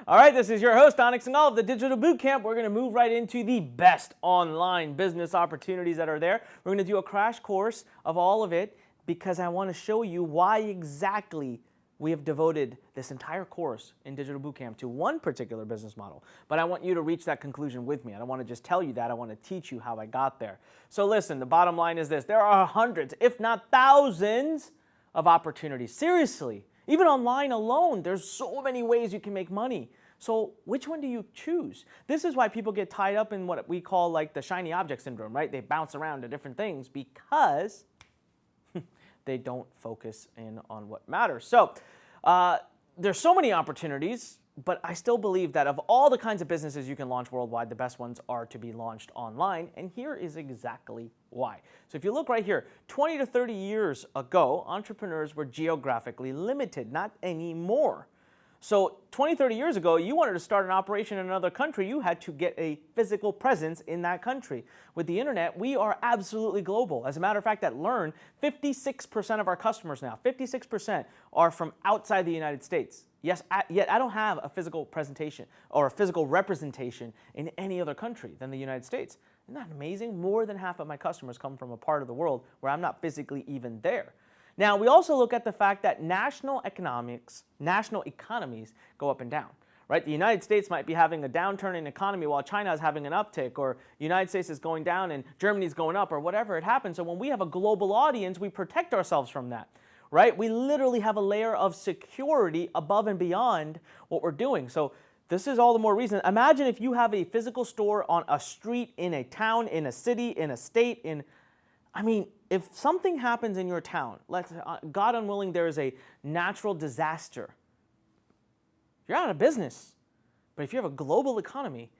All right, this is your host, Anik Singal of the Digital Bootcamp. We're going to move right into the best online business opportunities that are there. We're going to do a crash course of all of it because I want to show you why exactly we have devoted this entire course in Digital Bootcamp to one particular business model. But I want you to reach that conclusion with me. I don't want to just tell you that. I want to teach you how I got there. So listen, the bottom line is this. There are hundreds, if not thousands, of opportunities. Seriously. Even online alone, there's so many ways you can make money. So which one do you choose? This is why people get tied up in what we call like the shiny object syndrome, right? They bounce around to different things because they don't focus in on what matters. So there's so many opportunities, but I still believe that of all the kinds of businesses you can launch worldwide, the best ones are to be launched online, and here is exactly why. So if you look right here, 20 to 30 years ago, entrepreneurs were geographically limited, not anymore. So 20, 30 years ago, you wanted to start an operation in another country, you had to get a physical presence in that country. With the internet, we are absolutely global. As a matter of fact, at Lurn, 56% of our customers now, 56% are from outside the United States. Yes, yet I don't have a physical presentation or a physical representation in any other country than the United States. Isn't that amazing? More than half of my customers come from a part of the world where I'm not physically even there. Now, we also look at the fact that national economies go up and down, right? The United States might be having a downturn in economy while China is having an uptick, or the United States is going down and Germany is going up, or whatever it happens. So when we have a global audience, we protect ourselves from that, right? We literally have a layer of security above and beyond what we're doing. So this is all the more reason. Imagine if you have a physical store on a street, in a town, in a city, in a state, if something happens in your town, God unwilling, there is a natural disaster, you're out of business. But if you have a global economy,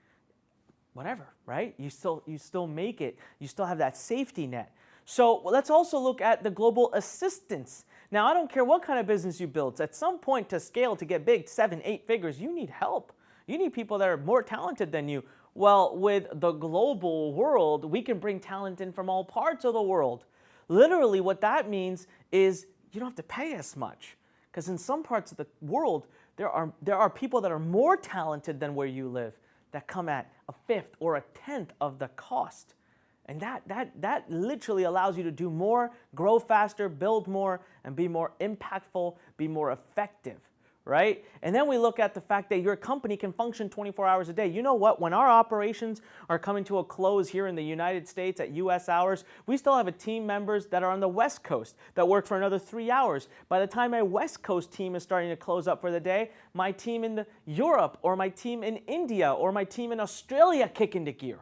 whatever, right? You still make it. You still have that safety net. So let's also look at the global assistance. Now, I don't care what kind of business you build. At some point to scale, to get big, 7, 8 figures, you need help. You need people that are more talented than you. Well, with the global world, we can bring talent in from all parts of the world. Literally, what that means is you don't have to pay as much. Because in some parts of the world, there are people that are more talented than where you live that come at a fifth or a tenth of the cost. And that literally allows you to do more, grow faster, build more, and be more impactful, be more effective. Right? And then we look at the fact that your company can function 24 hours a day. You know what? When our operations are coming to a close here in the United States at US hours, we still have team members that are on the West Coast that work for another 3 hours. By the time my West Coast team is starting to close up for the day, my team in Europe or my team in India or my team in Australia kick into gear.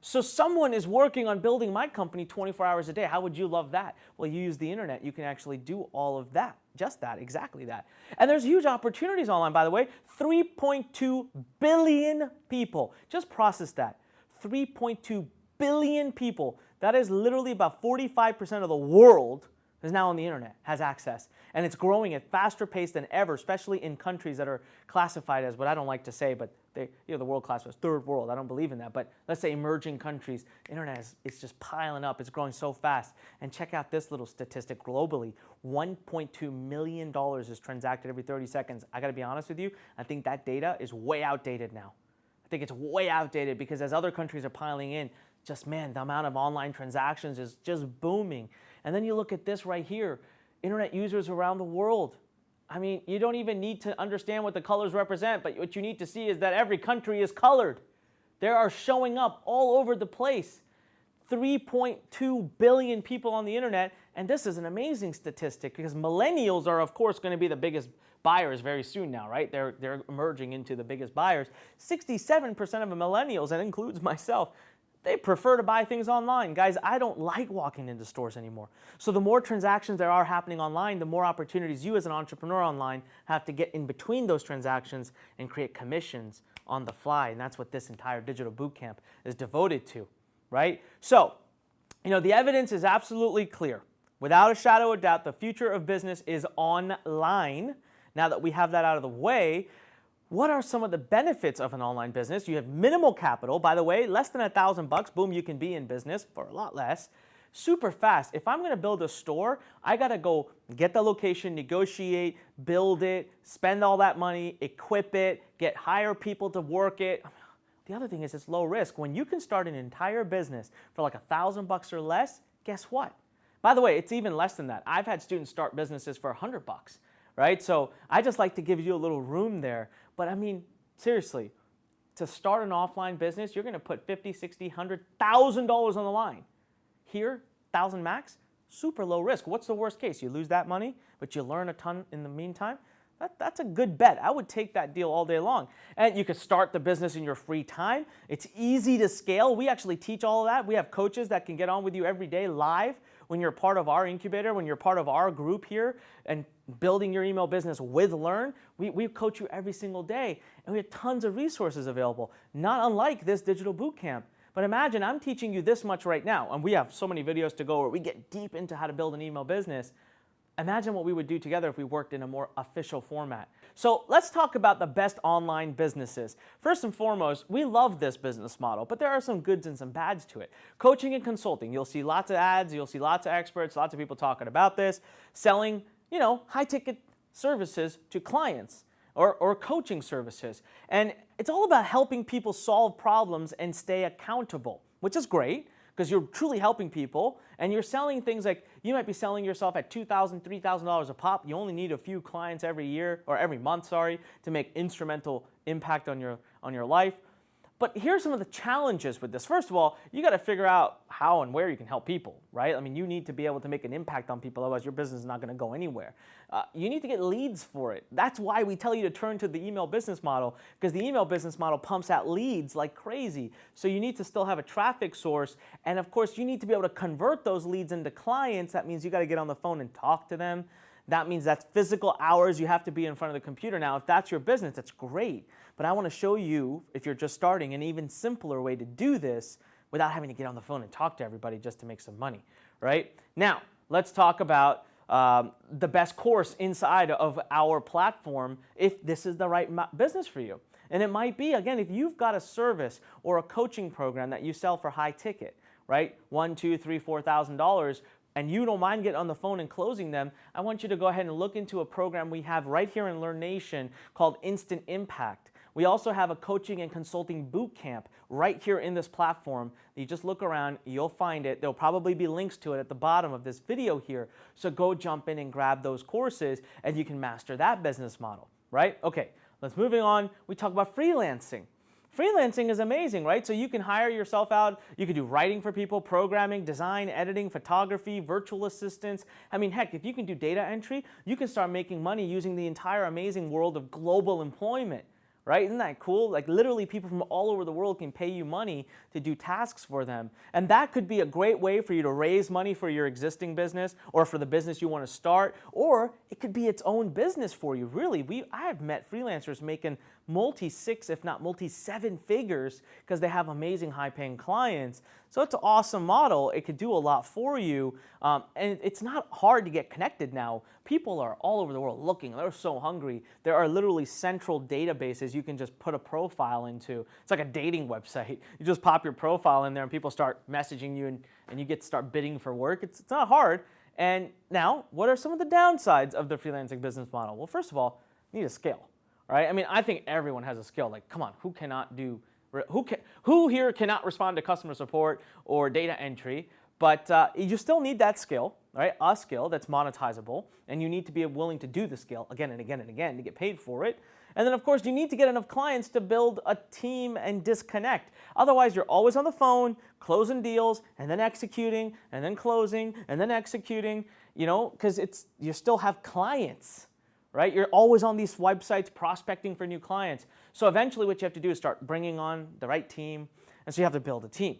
So someone is working on building my company 24 hours a day. How would you love that? Well, you use the internet. You can actually do all of that. Just that, exactly that. And there's huge opportunities online, by the way. 3.2 billion people. Just process that. 3.2 billion people. That is literally about 45% of the world is now on the internet, has access. And it's growing at faster pace than ever, especially in countries that are classified as what I don't like to say, but the world classifies as third world. I don't believe in that. But let's say emerging countries, internet it's just piling up. It's growing so fast. And check out this little statistic globally. $1.2 million is transacted every 30 seconds. I got to be honest with you. I think that data is way outdated now. I think it's way outdated because as other countries are piling in, the amount of online transactions is just booming. And then you look at this right here, internet users around the world. You don't even need to understand what the colors represent, but what you need to see is that every country is colored. They are showing up all over the place. 3.2 billion people on the internet, and this is an amazing statistic because millennials are, of course, going to be the biggest buyers very soon now, right? They're emerging into the biggest buyers. 67% of the millennials, that includes myself, they prefer to buy things online. Guys, I don't like walking into stores anymore. So the more transactions there are happening online, the more opportunities you as an entrepreneur online have to get in between those transactions and create commissions on the fly. And that's what this entire digital bootcamp is devoted to, right? So, the evidence is absolutely clear. Without a shadow of doubt, the future of business is online. Now that we have that out of the way, what are some of the benefits of an online business? You have minimal capital. By the way, less than $1,000, boom, you can be in business for a lot less. super fast. If I'm going to build a store, I got to go get the location, negotiate, build it, spend all that money, equip it, hire people to work it. The other thing is it's low risk. When you can start an entire business for like $1,000 or less, guess what? By the way, it's even less than that. I've had students start businesses for $100, right? So I just like to give you a little room there. But I mean, seriously, to start an offline business, you're going to put $50, $60, $100,000 on the line. Here, 1,000 max, super low risk. What's the worst case? You lose that money, but you learn a ton in the meantime. That's a good bet. I would take that deal all day long. And you can start the business in your free time. It's easy to scale. We actually teach all of that. We have coaches that can get on with you every day live when you're part of our incubator, when you're part of our group here and building your email business with Lurn. We coach you every single day, and we have tons of resources available, not unlike this digital bootcamp. But imagine I'm teaching you this much right now, and we have so many videos to go where we get deep into how to build an email business. Imagine what we would do together if we worked in a more official format. So let's talk about the best online businesses. First and foremost, we love this business model, but there are some goods and some bads to it. Coaching and consulting, you'll see lots of ads, you'll see lots of experts, lots of people talking about this, selling, high-ticket services to clients or coaching services. And it's all about helping people solve problems and stay accountable, which is great, because you're truly helping people, and you're selling things like, you might be selling yourself at $2,000, $3,000 a pop. You only need a few clients every year, or every month, sorry, to make instrumental impact on your life. But here's some of the challenges with this. First of all, you got to figure out how and where you can help people, right? I mean, you need to be able to make an impact on people, otherwise your business is not going to go anywhere. You need to get leads for it. That's why we tell you to turn to the email business model, because the email business model pumps out leads like crazy. So you need to still have a traffic source, and of course you need to be able to convert those leads into clients. That means you got to get on the phone and talk to them. That means that's physical hours you have to be in front of the computer. Now, if that's your business, that's great. But I want to show you, if you're just starting, an even simpler way to do this without having to get on the phone and talk to everybody just to make some money, right? Now, let's talk about the best course inside of our platform if this is the right business for you. And it might be, again, if you've got a service or a coaching program that you sell for high ticket, right? $1,000, $2,000, $3,000, $4,000, and you don't mind getting on the phone and closing them, I want you to go ahead and look into a program we have right here in Lurn Nation called Instant Impact. We also have a coaching and consulting bootcamp right here in this platform. You just look around, you'll find it. There'll probably be links to it at the bottom of this video here. So go jump in and grab those courses, and you can master that business model, right? Okay, let's moving on. We talk about freelancing. Freelancing is amazing, right? So you can hire yourself out. You can do writing for people, programming, design, editing, photography, virtual assistants. I mean, heck, if you can do data entry, you can start making money using the entire amazing world of global employment, right? Isn't that cool? Like literally people from all over the world can pay you money to do tasks for them. And that could be a great way for you to raise money for your existing business or for the business you want to start, or it could be its own business for you. Really, I have met freelancers making multi-6, if not multi-7 figures because they have amazing high-paying clients. So it's an awesome model. It could do a lot for you. And it's not hard to get connected now. People are all over the world looking. They're so hungry. There are literally central databases you can just put a profile into. It's like a dating website. You just pop your profile in there and people start messaging you and you get to start bidding for work. It's not hard. And now, what are some of the downsides of the freelancing business model? Well, first of all, you need a skill. Right? I mean, I think everyone has a skill. Like, come on, who here cannot respond to customer support or data entry? But you still need that skill, right? A skill that's monetizable, and you need to be willing to do the skill again and again and again to get paid for it. And then, of course, you need to get enough clients to build a team and disconnect. Otherwise, you're always on the phone, closing deals, and then executing, and then closing, and then executing, because you still have clients. Right? You're always on these websites prospecting for new clients. So eventually what you have to do is start bringing on the right team. And so you have to build a team.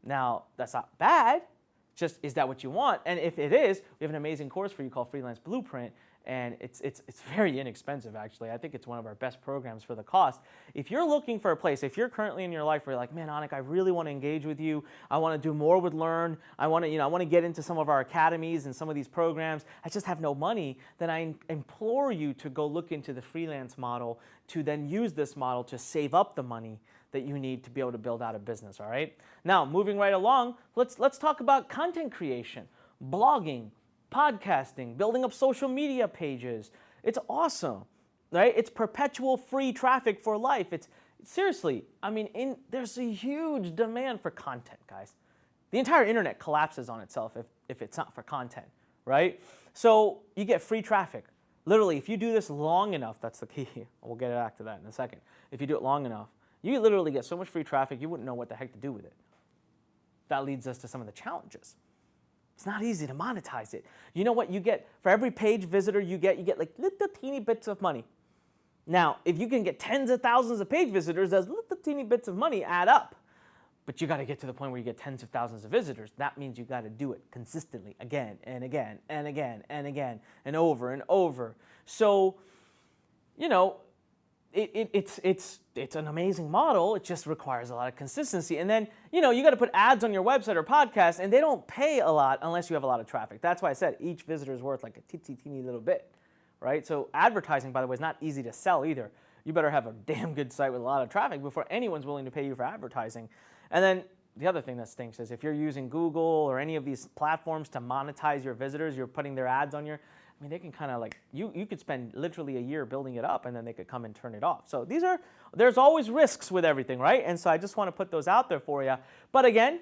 Now, that's not bad. Just, is that what you want? And if it is, we have an amazing course for you called Freelance Blueprint. and it's very inexpensive actually. I think it's one of our best programs for the cost. If you're looking for a place, if you're currently in your life where you're like, man, Anik, I really want to engage with you. I want to do more with Lurn. I want to get into some of our academies and some of these programs. I just have no money. Then I implore you to go look into the freelance model, to then use this model to save up the money that you need to be able to build out a business, all right? Now, moving right along, let's talk about content creation, blogging, podcasting, building up social media pages. It's awesome, right? It's perpetual free traffic for life. It's seriously, I mean, there's a huge demand for content, guys. The entire internet collapses on itself if it's not for content, right? So you get free traffic. Literally, if you do this long enough, that's the key. We'll get back to that in a second. If you do it long enough, you literally get so much free traffic, you wouldn't know what the heck to do with it. That leads us to some of the challenges. It's not easy to monetize it. You know what you get? For every page visitor you get like little teeny bits of money. Now, if you can get tens of thousands of page visitors, those little teeny bits of money add up. But you got to get to the point where you get tens of thousands of visitors. That means you got to do it consistently again and again and again and again and over. So, you know, it's an amazing model. It just requires a lot of consistency. And then, you know, you got to put ads on your website or podcast, and they don't pay a lot unless you have a lot of traffic. That's why I said each visitor is worth like a teeny little bit, right? So advertising, by the way, is not easy to sell either. You better have a damn good site with a lot of traffic before anyone's willing to pay you for advertising. And then the other thing that stinks is if you're using Google or any of these platforms to monetize your visitors, you're putting their ads on your, I mean, they can kind of like, you could spend literally a year building it up and then they could come and turn it off. So there's always risks with everything, right? And so I just want to put those out there for you. But again,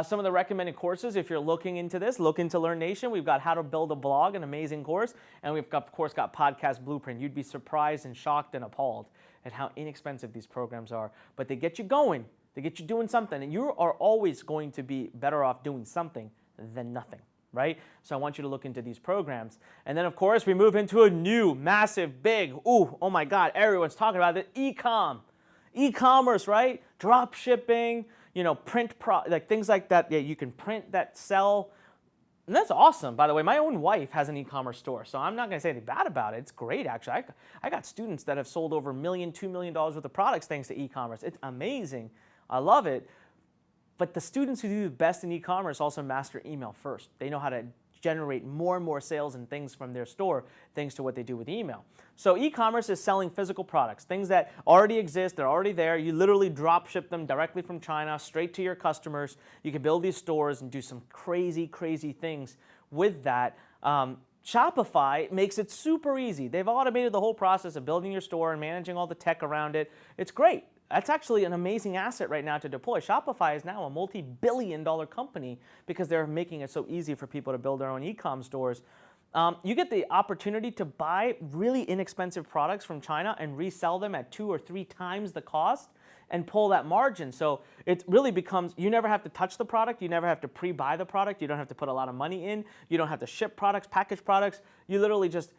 some of the recommended courses, if you're looking into this, look into Lurn Nation. We've got How to Build a Blog, an amazing course. And we've got, of course, got Podcast Blueprint. You'd be surprised and shocked and appalled at how inexpensive these programs are. But they get you going. They get you doing something. And you are always going to be better off doing something than nothing, right? So I want you to look into these programs. And then, of course, we move into a new, massive, big, oh my God, everyone's talking about it, e-commerce, right? Drop shipping, you know, like things like that. Yeah, you can print that, sell. And that's awesome. By the way, my own wife has an e-commerce store, so I'm not going to say anything bad about it. It's great, actually. I got students that have sold over $1 million, $2 million worth of products thanks to e-commerce. It's amazing. I love it. But the students who do the best in e-commerce also master email first. They know how to generate more and more sales and things from their store thanks to what they do with email. So e-commerce is selling physical products, things that already exist, they're already there. You literally drop ship them directly from China straight to your customers. You can build these stores and do some crazy, crazy things with that. Shopify makes it super easy. They've automated the whole process of building your store and managing all the tech around it. It's great. That's actually an amazing asset right now to deploy. Shopify is now a multi-billion-dollar company because they're making it so easy for people to build their own e-com stores. You get the opportunity to buy really inexpensive products from China and resell them at 2 or 3 times the cost and pull that margin. So it really becomes, you never have to touch the product, you never have to pre-buy the product, you don't have to put a lot of money in, you don't have to ship products, package products. You literally just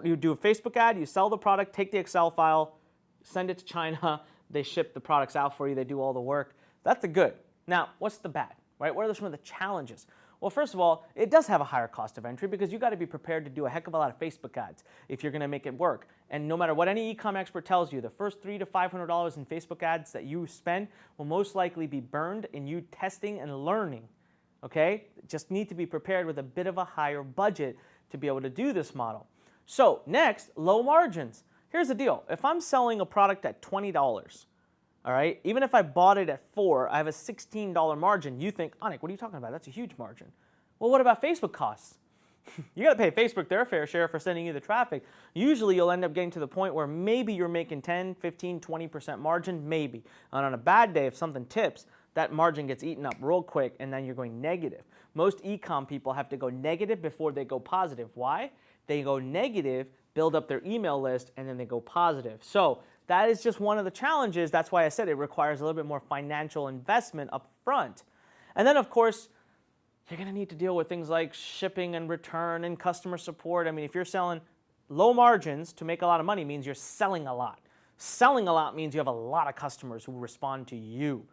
you do a Facebook ad, you sell the product, take the Excel file, send it to China, they ship the products out for you, they do all the work. That's the good. Now, what's the bad, right? What are some of the challenges? Well, first of all, it does have a higher cost of entry because you got to be prepared to do a heck of a lot of Facebook ads if you're going to make it work. And no matter what any e-com expert tells you, the first $300 to $500 in Facebook ads that you spend will most likely be burned in you testing and learning, okay? Just need to be prepared with a bit of a higher budget to be able to do this model. So next, low margins. Here's the deal. If I'm selling a product at $20, all right, even if I bought it at $4, I have a $16 margin. You think, Anik, what are you talking about? That's a huge margin. Well, what about Facebook costs? You got to pay Facebook their fair share for sending you the traffic. Usually you'll end up getting to the point where maybe you're making 10, 15, 20% margin, maybe. And on a bad day, if something tips, that margin gets eaten up real quick and then you're going negative. Most e-com people have to go negative before they go positive. Why? They go negative, build up their email list, and then they go positive. So that is just one of the challenges. That's why I said it requires a little bit more financial investment up front. And then, of course, you're going to need to deal with things like shipping and return and customer support. I mean, if you're selling low margins to make a lot of money means you're selling a lot. Selling a lot means you have a lot of customers who respond to you.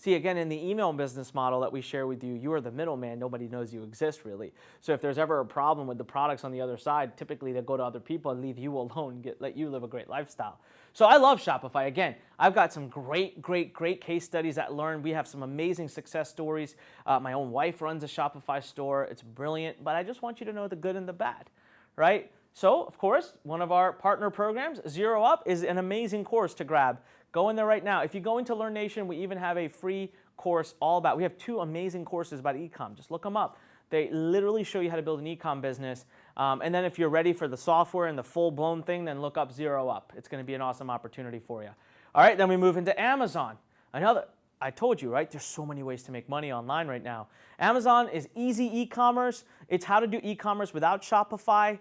See, again, in the email business model that we share with you, you are the middleman. Nobody knows you exist, really. So if there's ever a problem with the products on the other side, typically they go to other people and leave you alone, let you live a great lifestyle. So I love Shopify. Again, I've got some great case studies at Lurn. We have some amazing success stories. My own wife runs a Shopify store. It's brilliant, but I just want you to know the good and the bad, right? So, of course, one of our partner programs, Zero Up, is an amazing course to grab. Go in there right now. If you go into Lurn Nation, we even have a free course all about, we have 2 amazing courses about e-com. Just look them up. They literally show you how to build an e-com business. And then if you're ready for the software and the full-blown thing, then look up Zero Up. It's going to be an awesome opportunity for you. All right, then we move into Amazon. I told you, right? There's so many ways to make money online right now. Amazon is easy e-commerce. It's how to do e-commerce without Shopify.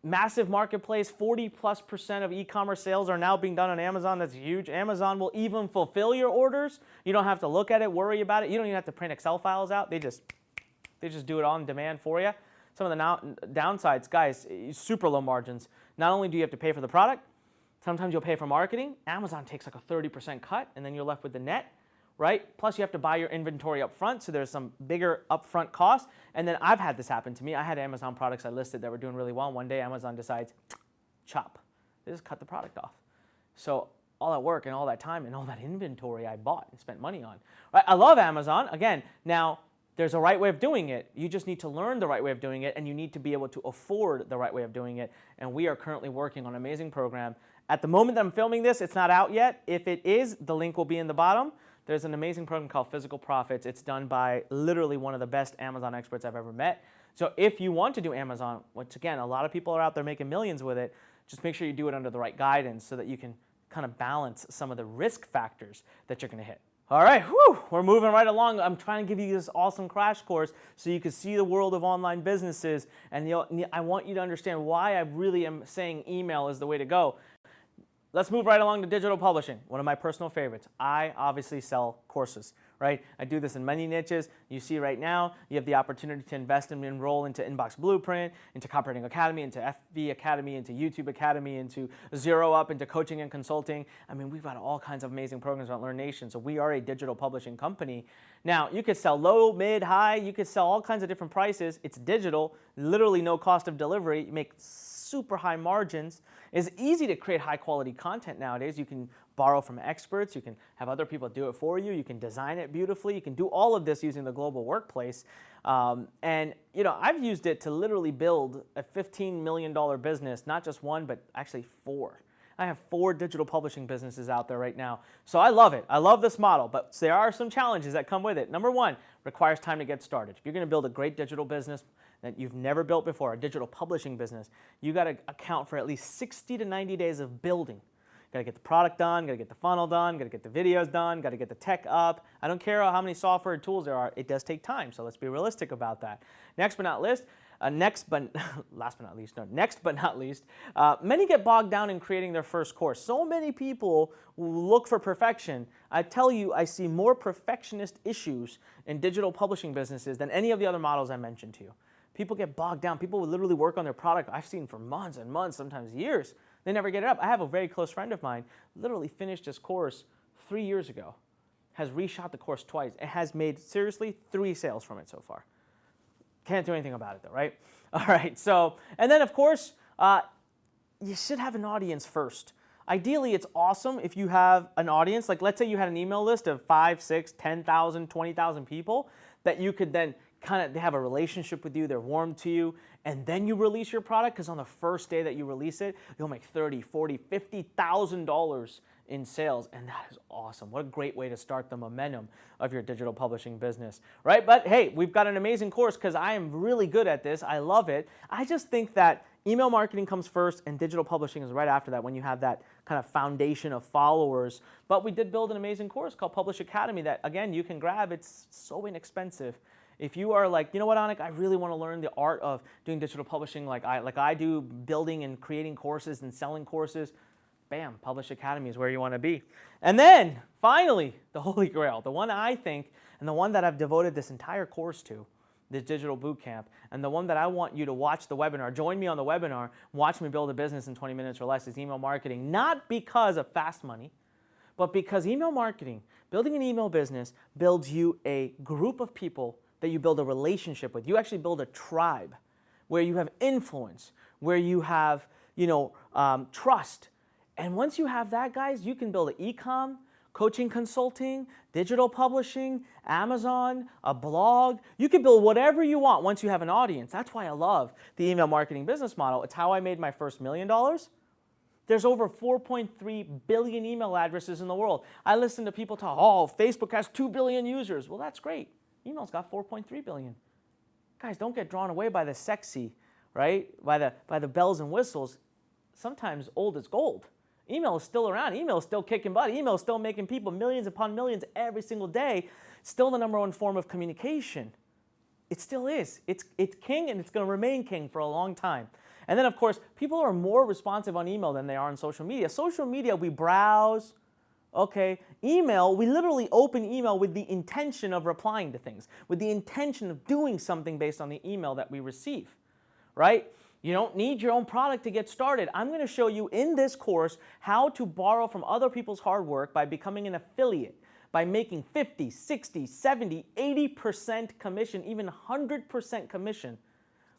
Massive marketplace, 40+% of e-commerce sales are now being done on Amazon. That's huge. Amazon will even fulfill your orders. You don't have to look at it, worry about it. You don't even have to print Excel files out. They just do it on demand for you. Some of the downsides, guys, super low margins. Not only do you have to pay for the product, sometimes you'll pay for marketing. Amazon takes like a 30% cut, and then you're left with the net. Right? Plus, you have to buy your inventory up front, so there's some bigger upfront costs. And then I've had this happen to me. I had Amazon products I listed that were doing really well. One day, Amazon decides, chop. They just cut the product off. So all that work and all that time and all that inventory I bought and spent money on. Right? I love Amazon. Again, now, there's a right way of doing it. You just need to learn the right way of doing it, and you need to be able to afford the right way of doing it. And we are currently working on an amazing program. At the moment that I'm filming this, it's not out yet. If it is, the link will be in the bottom. There's an amazing program called Physical Profits. It's done by literally one of the best Amazon experts I've ever met. So if you want to do Amazon, which again, a lot of people are out there making millions with it, just make sure you do it under the right guidance so that you can kind of balance some of the risk factors that you're going to hit. All right, we're moving right along. I'm trying to give you this awesome crash course so you can see the world of online businesses. And I want you to understand why I really am saying email is the way to go. Let's move right along to digital publishing, one of my personal favorites. I obviously sell courses, right? I do this in many niches. You see right now, you have the opportunity to invest and enroll into Inbox Blueprint, into Copywriting Academy, into FB Academy, into YouTube Academy, into Zero Up, into coaching and consulting. I mean, we've got all kinds of amazing programs on Lurn Nation, so we are a digital publishing company. Now, you could sell low, mid, high. You could sell all kinds of different prices. It's digital, literally no cost of delivery. You make super high margins. It's easy to create high quality content nowadays. You can borrow from experts. You can have other people do it for you. You can design it beautifully. You can do all of this using the global workplace. And I've used it to literally build a $15 million business, not just one, but actually 4. I have 4 digital publishing businesses out there right now. So I love it. I love this model, but there are some challenges that come with it. Number 1, requires time to get started. If you're going to build a great digital business that you've never built before, a digital publishing business, you got to account for at least 60 to 90 days of building. Got to get the product done, got to get the funnel done, got to get the videos done, got to get the tech up. I don't care how many software and tools there are, it does take time, so let's be realistic about that. Next but not least, many get bogged down in creating their first course. So many people look for perfection. I tell you, I see more perfectionist issues in digital publishing businesses than any of the other models I mentioned to you. People get bogged down. People will literally work on their product. I've seen for months and months, sometimes years. They never get it up. I have a very close friend of mine, literally finished his course 3 years ago, has reshot the course twice, and has made, seriously, 3 sales from it so far. Can't do anything about it though, right? All right, so, and then of course, you should have an audience first. Ideally, it's awesome if you have an audience, like let's say you had an email list of 5, 6, 10,000, 20,000 people that you could then they have a relationship with you, they're warm to you, and then you release your product, because on the first day that you release it, you'll make $30,000, $40,000, $50,000 in sales, and that is awesome. What a great way to start the momentum of your digital publishing business, right? But hey, we've got an amazing course because I am really good at this. I love it. I just think that email marketing comes first and digital publishing is right after that when you have that kind of foundation of followers. But we did build an amazing course called Publish Academy that, again, you can grab. It's so inexpensive. If you are like, you know what, Anik, I really want to learn the art of doing digital publishing like I do, building and creating courses and selling courses, bam, Publish Academy is where you want to be. And then, finally, the Holy Grail, the one I think, and the one that I've devoted this entire course to, this digital bootcamp, and the one that I want you to watch the webinar, join me on the webinar, watch me build a business in 20 minutes or less, is email marketing, not because of fast money, but because email marketing, building an email business builds you a group of people that you build a relationship with. You actually build a tribe where you have influence, where you have, trust. And once you have that, guys, you can build an e-com, coaching consulting, digital publishing, Amazon, a blog. You can build whatever you want once you have an audience. That's why I love the email marketing business model. It's how I made my first $1 million. There's over 4.3 billion email addresses in the world. I listen to people talk, oh, Facebook has 2 billion users. Well, that's great. Email's got 4.3 billion. Guys, don't get drawn away by the sexy, right? By the bells and whistles. Sometimes old is gold. Email is still around. Email is still kicking butt. Email is still making people millions upon millions every single day. Still the number one form of communication. It still is. It's king, and it's going to remain king for a long time. And then, of course, people are more responsive on email than they are on social media. Social media, we browse. Okay, email, we literally open email with the intention of replying to things, with the intention of doing something based on the email that we receive, right? You don't need your own product to get started. I'm going to show you in this course how to borrow from other people's hard work by becoming an affiliate, by making 50, 60, 70, 80% commission, even 100% commission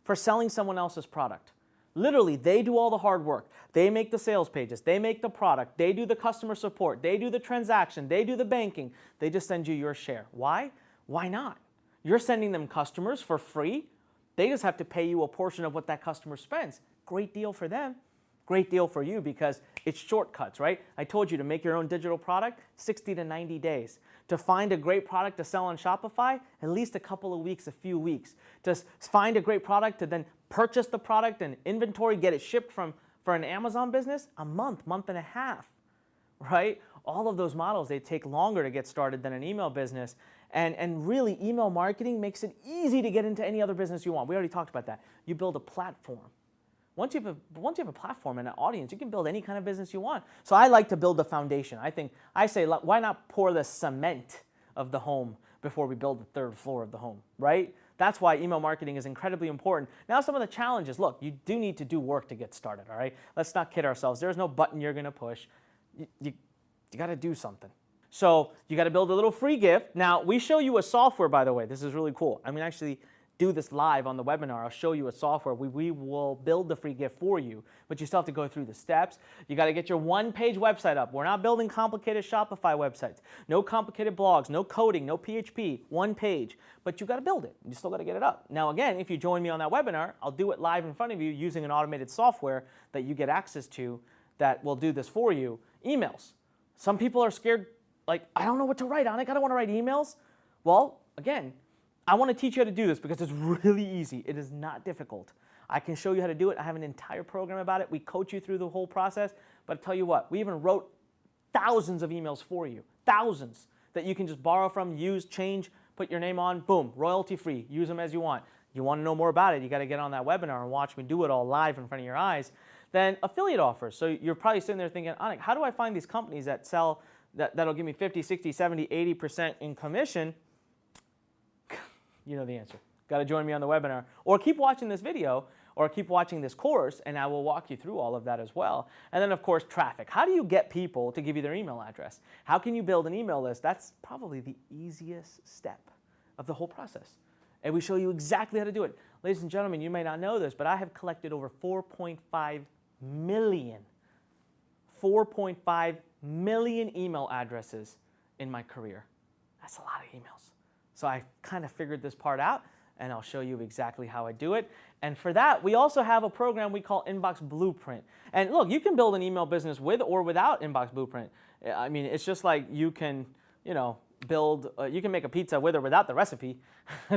for selling someone else's product. Literally, they do all the hard work. They make the sales pages. They make the product. They do the customer support. They do the transaction. They do the banking. They just send you your share. Why? Why not? You're sending them customers for free. They just have to pay you a portion of what that customer spends. Great deal for them. Great deal for you because it's shortcuts, right? I told you to make your own digital product, 60 to 90 days. To find a great product to sell on Shopify, at least a couple of weeks, a few weeks. To find a great product to then purchase the product and inventory, get it shipped for an Amazon business, a month and a half, right? All of those models, they take longer to get started than an email business. And really, email marketing makes it easy to get into any other business you want. We already talked about that. You build a platform. Once you have a platform and an audience, you can build any kind of business you want. So I like to build the foundation. I say, why not pour the cement of the home before we build the third floor of the home, right? That's why email marketing is incredibly important. Now, some of the challenges. Look, you do need to do work to get started, all right? Let's not kid ourselves. There's no button you're going to push. You got to do something. So you got to build a little free gift. Now, we show you a software, by the way. This is really cool. I'm going to actually do this live on the webinar. I'll show you a software. We will build the free gift for you, but you still have to go through the steps. You got to get your one-page website up. We're not building complicated Shopify websites. No complicated blogs, no coding, no PHP, one page. But you got to build it. You still got to get it up. Now, again, if you join me on that webinar, I'll do it live in front of you using an automated software that you get access to that will do this for you. Emails. Some people are scared, like, I don't know what to write, Anik. I don't want to write emails. Well, again, I want to teach you how to do this because it's really easy. It is not difficult. I can show you how to do it. I have an entire program about it. We coach you through the whole process. But I tell you what, we even wrote thousands of emails for you, thousands that you can just borrow from, use, change, put your name on, boom, royalty free. Use them as you want. You want to know more about it, you got to get on that webinar and watch me do it all live in front of your eyes. Then affiliate offers. So you're probably sitting there thinking, Anik, how do I find these companies that sell, that'll give me 50, 60, 70, 80% in commission? You know the answer. Got to join me on the webinar. Or keep watching this video or keep watching this course, and I will walk you through all of that as well. And then, of course, traffic. How do you get people to give you their email address? How can you build an email list? That's probably the easiest step of the whole process. And we show you exactly how to do it. Ladies and gentlemen, you may not know this, but I have collected over 4.5 million email addresses in my career. That's a lot of emails. So I kind of figured this part out, and I'll show you exactly how I do it. And for that, we also have a program we call Inbox Blueprint. And look, you can build an email business with or without Inbox Blueprint. I mean, it's just like you can, you can make a pizza with or without the recipe.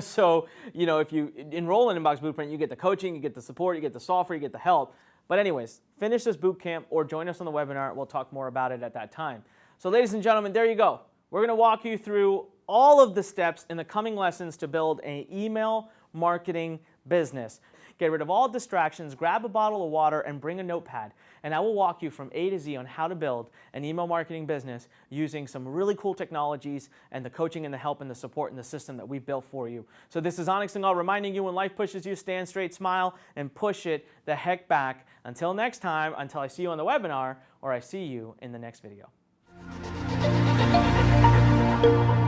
So, if you enroll in Inbox Blueprint, you get the coaching, you get the support, you get the software, you get the help. But anyways, finish this boot camp or join us on the webinar. We'll talk more about it at that time. So ladies and gentlemen, there you go. We're going to walk you through all of the steps in the coming lessons to build an email marketing business. Get rid of all distractions, grab a bottle of water, and bring a notepad. And I will walk you from A to Z on how to build an email marketing business using some really cool technologies and the coaching and the help and the support and the system that we built for you. So this is Anik Singal reminding you, when life pushes you, stand straight, smile, and push it the heck back. Until next time, until I see you on the webinar or I see you in the next video. you.